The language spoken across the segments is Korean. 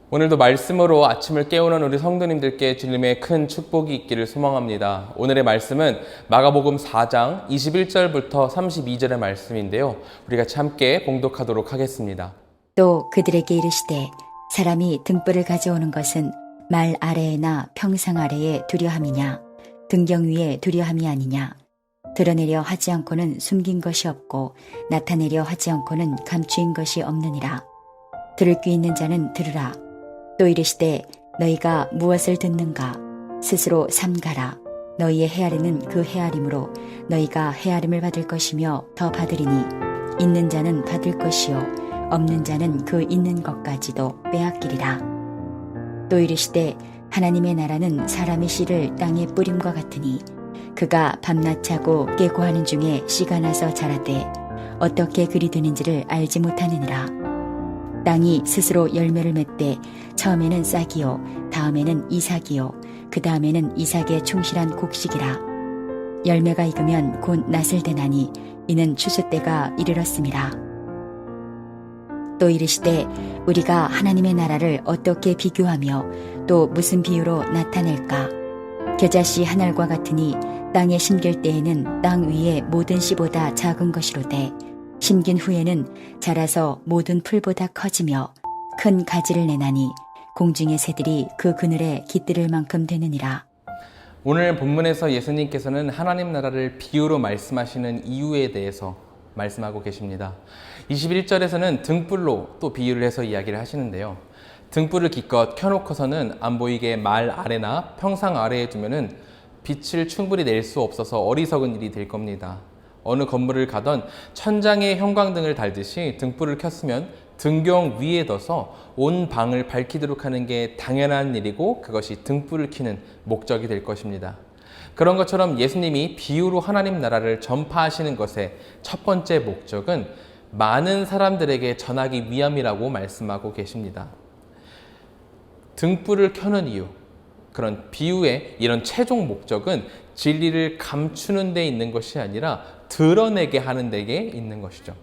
오늘도 말씀으로 아침을 깨우는 우리 성도님들께 주님의 큰 축복이 있기를 소망합니다. 오늘의 말씀은 마가복음 4장 21절부터 32절의 말씀인데요. 우리 같이 함께 봉독하도록 하겠습니다. 또 그들에게 이르시되 사람이 등불을 가져오는 것은 말 아래에나 평상 아래에 두려함이냐 등경 위에 두려함이 아니냐 드러내려 하지 않고는 숨긴 것이 없고 나타내려 하지 않고는 감추인 것이 없느니라. 들을 귀 있는 자는 들으라. 또 이르시되 너희가 무엇을 듣는가 스스로 삼가라. 너희의 헤아리는 그 헤아림으로 너희가 헤아림을 받을 것이며 더 받으리니 있는 자는 받을 것이요 없는 자는 그 있는 것까지도 빼앗기리라. 또 이르시되 하나님의 나라는 사람의 씨를 땅에 뿌림과 같으니 그가 밤낮 자고 깨고 하는 중에 씨가 나서 자라되 어떻게 그리 되는지를 알지 못하느니라. 땅이 스스로 열매를 맺되 처음에는 싹이요 다음에는 이삭이요 그 다음에는 이삭의 충실한 곡식이라. 열매가 익으면 곧 낫을 대나니 이는 추수 때가 이르렀음이라. 또 이르시되 우리가 하나님의 나라를 어떻게 비교하며 또 무슨 비유로 나타낼까. 겨자씨 한 알과 같으니 땅에 심길 때에는 땅 위의 모든 씨보다 작은 것이로되 심긴 후에는 자라서 모든 풀보다 커지며 큰 가지를 내나니 공중의 새들이 그 그늘에 깃들을 만큼 되느니라. 오늘 본문에서 예수님께서는 하나님 나라를 비유로 말씀하시는 이유에 대해서 말씀하고 계십니다. 21절에서는 등불로 또 비유를 해서 이야기를 하시는데요. 등불을 기껏 켜놓고서는 안 보이게 말 아래나 평상 아래에 두면은 빛을 충분히 낼 수 없어서 어리석은 일이 될 겁니다. 어느 건물을 가던 천장에 형광등을 달듯이 등불을 켰으면 등경 위에 둬서 온 방을 밝히도록 하는 게 당연한 일이고 그것이 등불을 켜는 목적이 될 것입니다. 그런 것처럼 예수님이 비유로 하나님 나라를 전파하시는 것의 첫 번째 목적은 많은 사람들에게 전하기 위함이라고 말씀하고 계십니다. 등불을 켜는 이유, 그런 비유의 이런 최종 목적은 진리를 감추는 데 있는 것이 아니라 드러내게 하는 데에 있는 것이죠.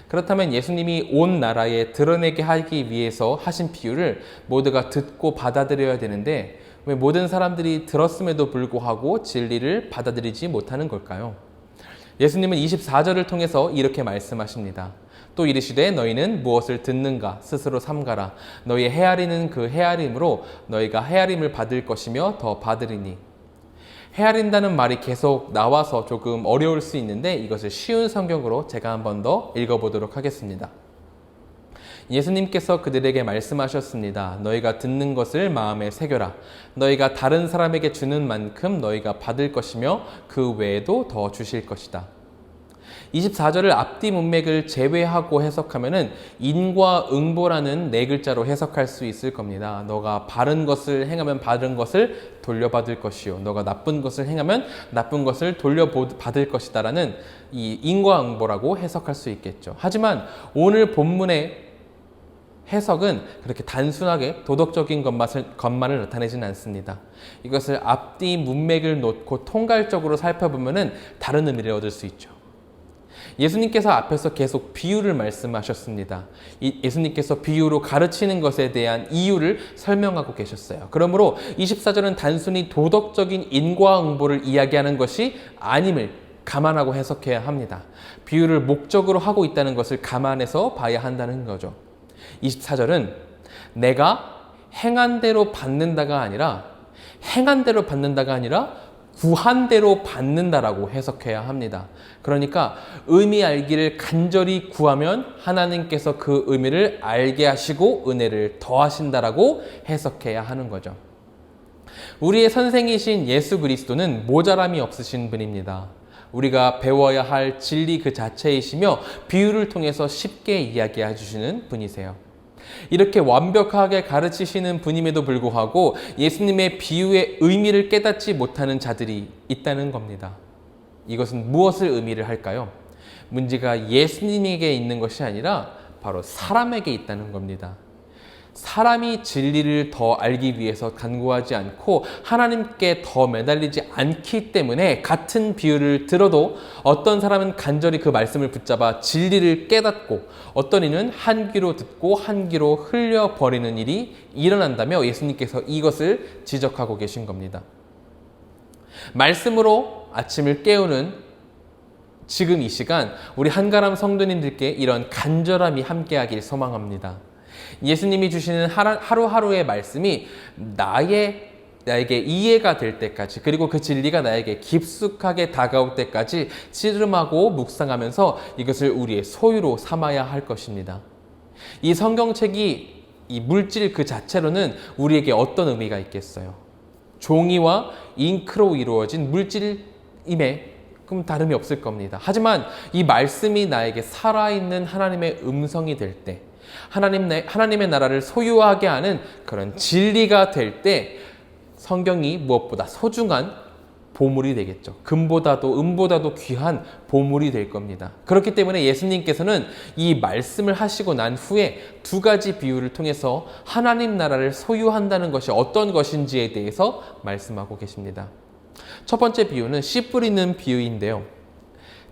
그렇다면 예수님이 온 나라에 드러내게 하기 위해서 하신 비유를 모두가 듣고 받아들여야 되는데 왜 모든 사람들이 들었음에도 불구하고 진리를 받아들이지 못하는 걸까요? 예수님은 24절을 통해서 이렇게 말씀하십니다. 또 이르시되 너희는 무엇을 듣는가 스스로 삼가라. 너희 헤아리는 그 헤아림으로 너희가 헤아림을 받을 것이며 더 받으리니. 헤아린다는 말이 계속 나와서 조금 어려울 수 있는데 이것을 쉬운 성경으로 제가 한 번 더 읽어보도록 하겠습니다. 예수님께서 그들에게 말씀하셨습니다. 너희가 듣는 것을 마음에 새겨라. 너희가 다른 사람에게 주는 만큼 너희가 받을 것이며 그 외에도 더 주실 것이다. 24절을 앞뒤 문맥을 제외하고 해석하면은 인과응보라는 네 글자로 해석할 수 있을 겁니다. 너가 바른 것을 행하면 바른 것을 돌려받을 것이요. 너가 나쁜 것을 행하면 나쁜 것을 돌려받을 것이다라는 이 인과응보라고 해석할 수 있겠죠. 하지만 오늘 본문의 해석은 그렇게 단순하게 도덕적인 것만을 나타내지는 않습니다. 이것을 앞뒤 문맥을 놓고 통괄적으로 살펴보면은 다른 의미를 얻을 수 있죠. 예수님께서 앞에서 계속 비유를 말씀하셨습니다. 예수님께서 비유로 가르치는 것에 대한 이유를 설명하고 계셨어요. 그러므로 24절은 단순히 도덕적인 인과응보를 이야기하는 것이 아님을 감안하고 해석해야 합니다. 비유를 목적으로 하고 있다는 것을 감안해서 봐야 한다는 거죠. 24절은 내가 행한 대로 받는다가 아니라 구한 대로 받는다라고 해석해야 합니다. 그러니까 의미 알기를 간절히 구하면 하나님께서 그 의미를 알게 하시고 은혜를 더하신다라고 해석해야 하는 거죠. 우리의 선생이신 예수 그리스도는 모자람이 없으신 분입니다. 우리가 배워야 할 진리 그 자체이시며 비유를 통해서 쉽게 이야기해 주시는 분이세요. 이렇게 완벽하게 가르치시는 분임에도 불구하고 예수님의 비유의 의미를 깨닫지 못하는 자들이 있다는 겁니다. 이것은 무엇을 의미를 할까요? 문제가 예수님에게 있는 것이 아니라 바로 사람에게 있다는 겁니다. 사람이 진리를 더 알기 위해서 간구하지 않고 하나님께 더 매달리지 않기 때문에 같은 비유를 들어도 어떤 사람은 간절히 그 말씀을 붙잡아 진리를 깨닫고 어떤 이는 한 귀로 듣고 한 귀로 흘려버리는 일이 일어난다며 예수님께서 이것을 지적하고 계신 겁니다. 말씀으로 아침을 깨우는 지금 이 시간 우리 한가람 성도님들께 이런 간절함이 함께하길 소망합니다. 예수님이 주시는 하루하루의 말씀이 나에게 이해가 될 때까지, 그리고 그 진리가 나에게 깊숙하게 다가올 때까지 씨름하고 묵상하면서 이것을 우리의 소유로 삼아야 할 것입니다. 이 성경책이 이 물질 그 자체로는 우리에게 어떤 의미가 있겠어요? 종이와 잉크로 이루어진 물질임에 그럼 다름이 없을 겁니다. 하지만 이 말씀이 나에게 살아있는 하나님의 음성이 될 때, 하나님의 나라를 소유하게 하는 그런 진리가 될 때 성경이 무엇보다 소중한 보물이 되겠죠. 금보다도 은보다도 귀한 보물이 될 겁니다. 그렇기 때문에 예수님께서는 이 말씀을 하시고 난 후에 두 가지 비유를 통해서 하나님 나라를 소유한다는 것이 어떤 것인지에 대해서 말씀하고 계십니다. 첫 번째 비유는 씨 뿌리는 비유인데요.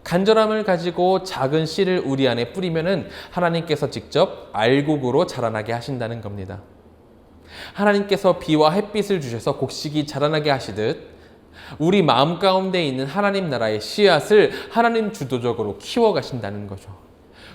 간절함을 가지고 작은 씨를 우리 안에 뿌리면은 하나님께서 직접 알곡으로 자라나게 하신다는 겁니다. 하나님께서 비와 햇빛을 주셔서 곡식이 자라나게 하시듯 우리 마음 가운데 있는 하나님 나라의 씨앗을 하나님 주도적으로 키워가신다는 거죠.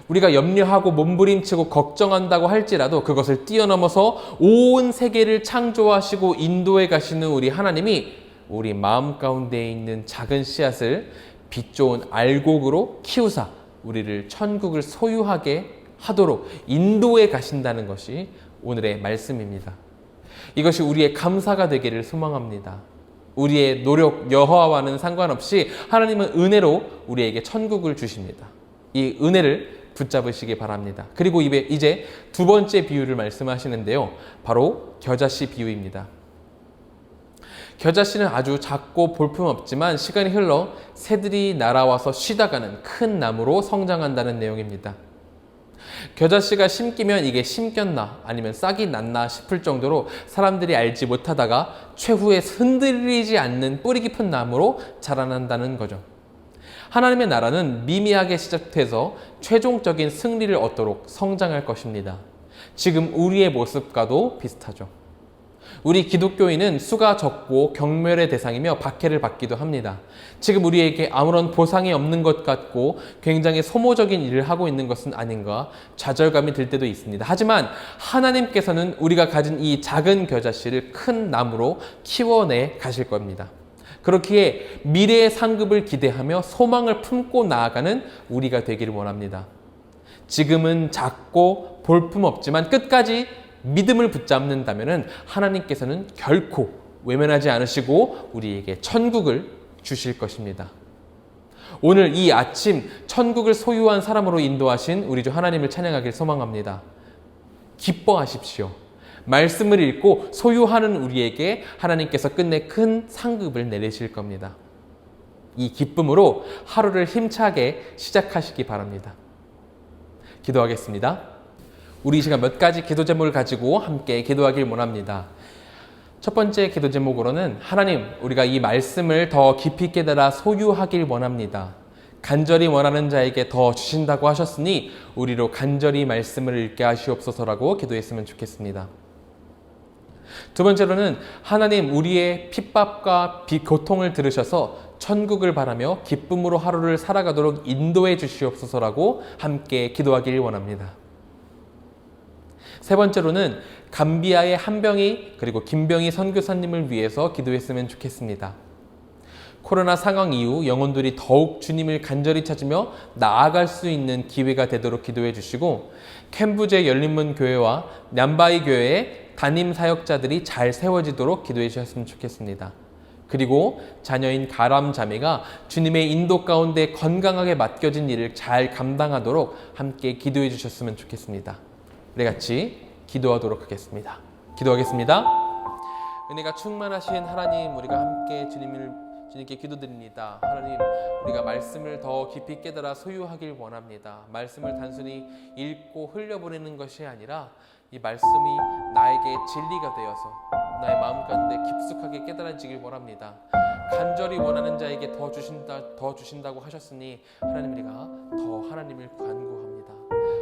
우리가 염려하고 몸부림치고 걱정한다고 할지라도 그것을 뛰어넘어서 온 세계를 창조하시고 인도해 가시는 우리 하나님이 우리 마음 가운데 있는 작은 씨앗을 빛 좋은 알곡으로 키우사 우리를 천국을 소유하게 하도록 인도해 가신다는 것이 오늘의 말씀입니다. 이것이 우리의 감사가 되기를 소망합니다. 우리의 노력, 여호와와는 상관없이 하나님은 은혜로 우리에게 천국을 주십니다. 이 은혜를 붙잡으시기 바랍니다. 그리고 이제 두 번째 비유를 말씀하시는데요. 바로 겨자씨 비유입니다. 겨자씨는 아주 작고 볼품없지만 시간이 흘러 새들이 날아와서 쉬다가는 큰 나무로 성장한다는 내용입니다. 겨자씨가 심기면 이게 심겼나 아니면 싹이 났나 싶을 정도로 사람들이 알지 못하다가 최후에 흔들리지 않는 뿌리 깊은 나무로 자라난다는 거죠. 하나님의 나라는 미미하게 시작돼서 최종적인 승리를 얻도록 성장할 것입니다. 지금 우리의 모습과도 비슷하죠. 우리 기독교인은 수가 적고 경멸의 대상이며 박해를 받기도 합니다. 지금 우리에게 아무런 보상이 없는 것 같고 굉장히 소모적인 일을 하고 있는 것은 아닌가 좌절감이 들 때도 있습니다. 하지만 하나님께서는 우리가 가진 이 작은 겨자씨를 큰 나무로 키워내 가실 겁니다. 그렇기에 미래의 상급을 기대하며 소망을 품고 나아가는 우리가 되기를 원합니다. 지금은 작고 볼품없지만 끝까지 믿음을 붙잡는다면 하나님께서는 결코 외면하지 않으시고 우리에게 천국을 주실 것입니다. 오늘 이 아침 천국을 소유한 사람으로 인도하신 우리 주 하나님을 찬양하길 소망합니다. 기뻐하십시오. 말씀을 읽고 소유하는 우리에게 하나님께서 끝내 큰 상급을 내리실 겁니다. 이 기쁨으로 하루를 힘차게 시작하시기 바랍니다. 기도하겠습니다. 우리 이 시간 몇 가지 기도 제목을 가지고 함께 기도하길 원합니다. 첫 번째 기도 제목으로는 하나님, 우리가 이 말씀을 더 깊이 깨달아 소유하길 원합니다. 간절히 원하는 자에게 더 주신다고 하셨으니 우리로 간절히 말씀을 읽게 하시옵소서라고 기도했으면 좋겠습니다. 두 번째로는 하나님, 우리의 핍박과 고통을 들으셔서 천국을 바라며 기쁨으로 하루를 살아가도록 인도해 주시옵소서라고 함께 기도하길 원합니다. 세 번째로는 감비아의 한병희 그리고 김병희 선교사님을 위해서 기도했으면 좋겠습니다. 코로나 상황 이후 영혼들이 더욱 주님을 간절히 찾으며 나아갈 수 있는 기회가 되도록 기도해 주시고 캠브제 열린문 교회와 냠바이 교회의 담임 사역자들이 잘 세워지도록 기도해 주셨으면 좋겠습니다. 그리고 자녀인 가람 자매가 주님의 인도 가운데 건강하게 맡겨진 일을 잘 감당하도록 함께 기도해 주셨으면 좋겠습니다. 우리 같이 기도하도록 하겠습니다. 기도하겠습니다. 은혜가 충만하신 하나님, 우리가 함께 주님을 주님께 기도드립니다. 하나님, 우리가 말씀을 더 깊이 깨달아 소유하길 원합니다. 말씀을 단순히 읽고 흘려보내는 것이 아니라 이 말씀이 나에게 진리가 되어서 나의 마음 가운데 깊숙하게 깨달아지길 원합니다. 간절히 원하는 자에게 더 주신다고 하셨으니 하나님, 우리가 더 하나님을 간구합니다.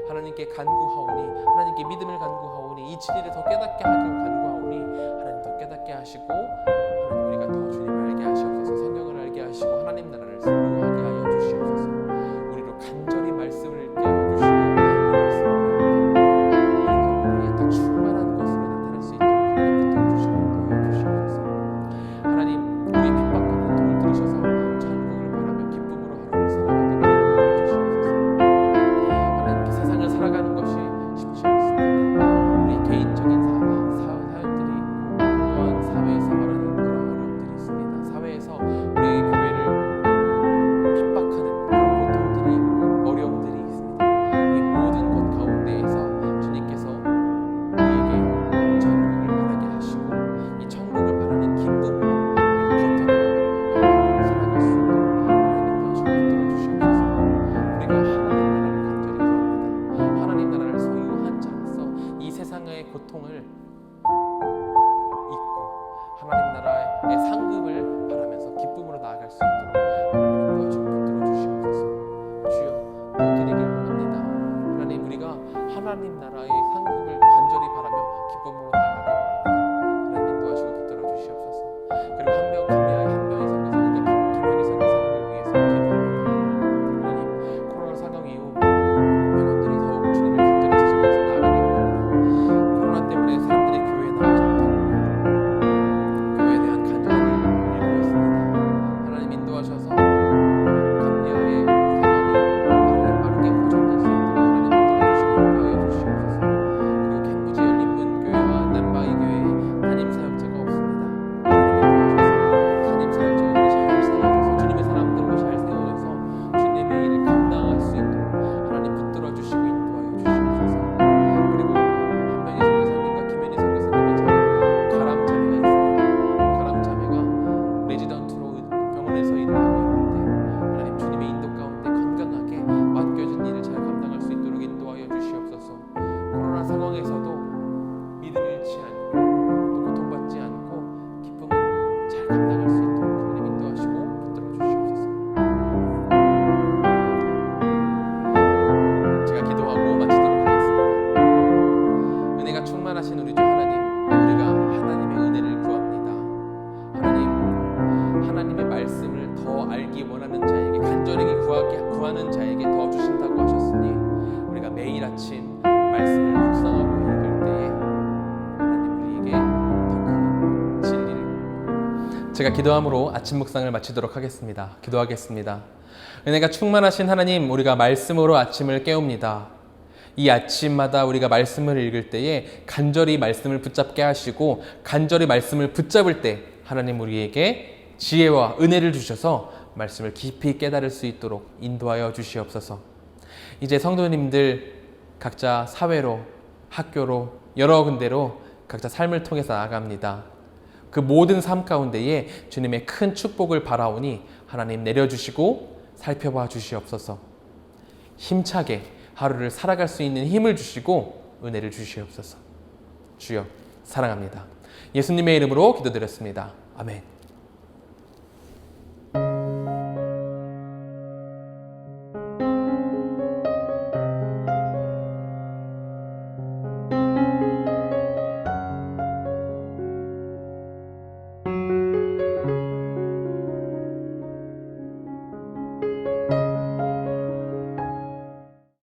하나님께 간구하오니, 하나님께 믿음을 간구하오니, 이 진리를 더 깨닫게 하기를 간구하오니 하나님 더 깨닫게 하시고, 하나님 우리가 더 주님을 알게 하시옵소서. 성경을 알게 하시고 하나님 나라를 소유하게 하여 주시옵소서. 우리로 간절히 말씀을 읽게 하여 주시고, 이 말씀을 우리 가운데 더 충만한 것으로 나타날 수 있도록 하나님 붙들어 주시고 도와여 주시옵소서. 하나님, 우리의 핍박과 고통을 들으셔서 천국을 바라며 기쁨으로 하루를 살아가게 인도해 주시옵소서. 하나님, 세상을 살아가는 것이 쉽지 않습니다. 우리 개인적인 사연들이 있고, 또한 사회에서 말하는 그런 어려움들이 있습니다. 사회에서 우리 교회를 핍박하는 그런 고통들이 있고 어려움들이 있습니다. 이 모든 것 가운데에서 주님께서 우리에게 천국을 바라게 하시고, 이 천국을 바라는 기쁨으로 우리가 버텨나가며 살아갈 수 있도록 하나님의 뜻을 붙들어 주시옵소서. 우리가 하나님 나라를 간절히 구합니다. 하나님 나라를 소유한 자로서 이 세상의 고통을 잊고 하나님 나라의 상급을 바라면서 기쁨으로 나아갈 수 있도록 하나님 도와주시고 붙들어 주시옵소서. 주여, 그렇게 되길 원합니다. 하나님, 우리가 하나님 나라의 상급을 간절히 바라며 기쁨으로 나아가길 원합니다. 하나님 도와주시고 붙들어 주시옵소서. 그리고 한 명의 선교사님과 김현희 선교사님을 위해서 기도합니다. 하나님, 코로나 상황 이후 병원들이 더욱 주님을 간절히 찾으면서 나아가길 원합니다. 코로나 때문에 사람들이 교회에 나오지 못하고 교회에 대한 간절함을 잃고 있습니다. 하나님 인도하셔서 감기와의 상황이 빠르게 호전될 수 있도록 하나님 붙들어 주시고 인도하여 주시옵소서. 그리고 캠프지 열린문교회와 남바이 교회에 담임 사역자가 없습니다. 하나님 인도하셔서 담임 사역자들이 잘 세워져서 주님의 사람들로 잘 세워져서 주님의 일을 감당할 수 있도록 하나님 붙들어 주시고 인도하여 주시옵소서. 그리고 한 명의 선교사님과 김현희 선교사님의 가람 자매가 있습니다. 가람 자매가 레지던트로 병원에서 일을 하고 있는데 하나님 주님의 인도 가운데 건강하게 맡겨진 일을 잘 감당할 수 있도록 인도하여 주시옵소서. 코로나 상황에서도 믿음 잃지 않고 또 고통받지 않고 기쁨으로 잘 감당할 수 있도록 하나님 인도하시고 붙들어 주시옵소서. 제가 기도하고 마치도록 하겠습니다. 은혜가 충만하신 우리 주 하나님, 우리가 하나님의 은혜를 구합니다. 하나님, 하나님의 말씀을 더 알기 원하는 자에게, 간절히 구하는 자에게 더 주신다고 하셨으니 우리가 매일 아침 말씀을 묵상하고 읽을 때에 하나님 우리에게 더 큰 진리를. 제가 기도함으로 아침 묵상을 마치도록 하겠습니다. 기도하겠습니다. 은혜가 충만하신 하나님, 우리가 말씀으로 아침을 깨웁니다. 이 아침마다 우리가 말씀을 읽을 때에 간절히 말씀을 붙잡게 하시고, 간절히 말씀을 붙잡을 때 하나님 우리에게 지혜와 은혜를 주셔서 말씀을 깊이 깨달을 수 있도록 인도하여 주시옵소서. 이제 성도님들 각자 사회로, 학교로, 여러 군데로 각자 삶을 통해서 나아갑니다. 그 모든 삶 가운데에 주님의 큰 축복을 바라오니 하나님 내려주시고 살펴봐 주시옵소서. 힘차게 하루를 살아갈 수 있는 힘을 주시고 은혜를 주시옵소서. 주여, 사랑합니다. 예수님의 이름으로 기도드렸습니다. 아멘.